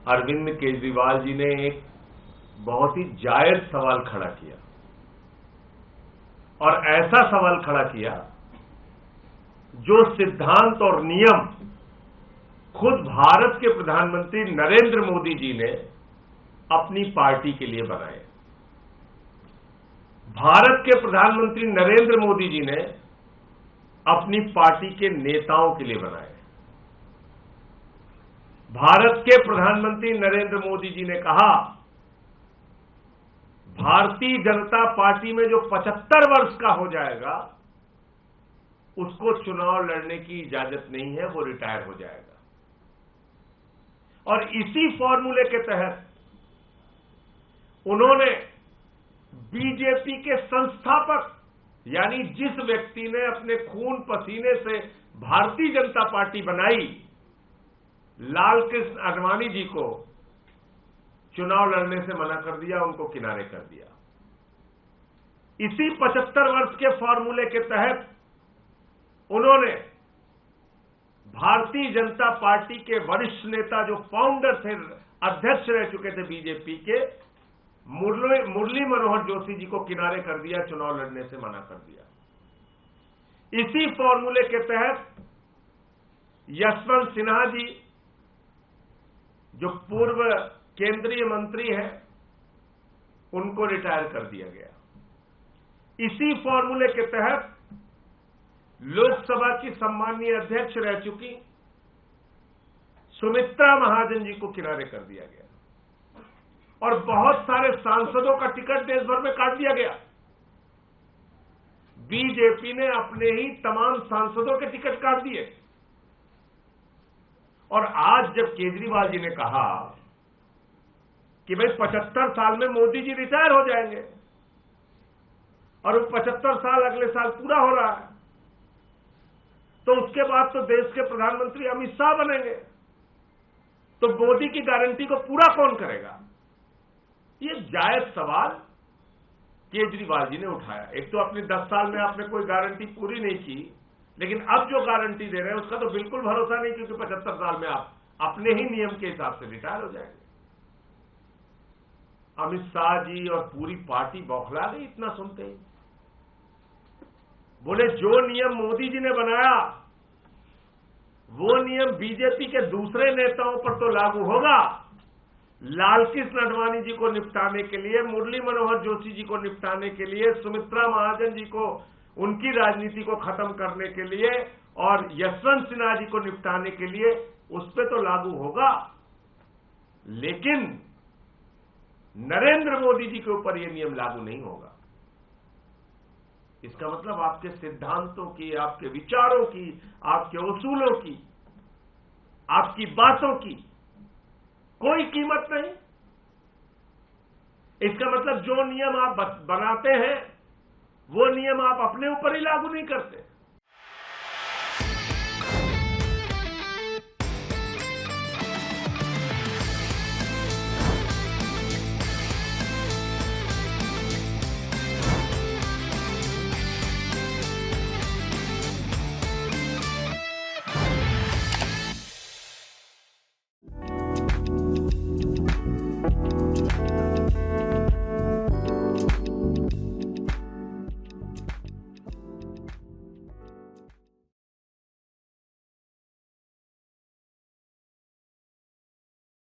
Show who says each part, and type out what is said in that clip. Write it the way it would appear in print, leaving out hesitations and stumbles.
Speaker 1: अरविंद केजरीवाल जी ने एक बहुत ही जायज सवाल खड़ा किया और ऐसा सवाल खड़ा किया जो सिद्धांत और नियम खुद भारत के प्रधानमंत्री नरेंद्र मोदी जी ने अपनी पार्टी के लिए बनाए। भारत के प्रधानमंत्री नरेंद्र मोदी जी ने अपनी पार्टी के नेताओं के लिए बनाए। भारत के प्रधानमंत्री नरेंद्र मोदी जी ने कहा, भारतीय जनता पार्टी में जो 75 वर्ष का हो जाएगा उसको चुनाव लड़ने की इजाजत नहीं है, वो रिटायर हो जाएगा। और इसी फॉर्मूले के तहत उन्होंने बीजेपी के संस्थापक यानी जिस व्यक्ति ने अपने खून पसीने से भारतीय जनता पार्टी बनाई, लालकृष्ण आडवाणी जी को चुनाव लड़ने से मना कर दिया, उनको किनारे कर दिया। इसी 75 वर्ष के फॉर्मूले के तहत उन्होंने भारतीय जनता पार्टी के वरिष्ठ नेता जो फाउंडर थे, अध्यक्ष रह चुके थे बीजेपी के, मुरली मनोहर जोशी जी को किनारे कर दिया, चुनाव लड़ने से मना कर दिया। इसी फॉर्मूले के तहत यशवंत सिन्हा जी जो पूर्व केंद्रीय मंत्री हैं, उनको रिटायर कर दिया गया। इसी फॉर्मूले के तहत लोकसभा की सम्माननीय अध्यक्ष रह चुकी सुमित्रा महाजन जी को किनारे कर दिया गया और बहुत सारे सांसदों का टिकट देश भर में काट दिया गया। बीजेपी ने अपने ही तमाम सांसदों के टिकट काट दिए। और आज जब केजरीवाल जी ने कहा कि भाई 75 साल में मोदी जी रिटायर हो जाएंगे और वो 75 साल अगले साल पूरा हो रहा है, तो उसके बाद तो देश के प्रधानमंत्री अमित शाह बनेंगे, तो मोदी की गारंटी को पूरा कौन करेगा? ये जायज सवाल केजरीवाल जी ने उठाया। एक तो अपने 10 साल में आपने कोई गारंटी पूरी नहीं की, लेकिन अब जो गारंटी दे रहे हैं उसका तो बिल्कुल भरोसा नहीं, क्योंकि 75 साल में आप अपने ही नियम के हिसाब से रिटायर हो जाएंगे। अमित शाह जी और पूरी पार्टी बौखला गई इतना सुनते ही। बोले जो नियम मोदी जी ने बनाया वो नियम बीजेपी के दूसरे नेताओं पर तो लागू होगा। लालकृष्ण आडवाणी जी को निपटाने के लिए, मुरली मनोहर जोशी जी को निपटाने के लिए, सुमित्रा महाजन जी को उनकी राजनीति को खत्म करने के लिए और यशवंत सिन्हा जी को निपटाने के लिए उस पर तो लागू होगा, लेकिन नरेंद्र मोदी जी के ऊपर यह नियम लागू नहीं होगा। इसका मतलब आपके सिद्धांतों की, आपके विचारों की, आपके उसूलों की, आपकी बातों की कोई कीमत नहीं। इसका मतलब जो नियम आप बनाते हैं वो नियम आप अपने ऊपर ही लागू नहीं करते।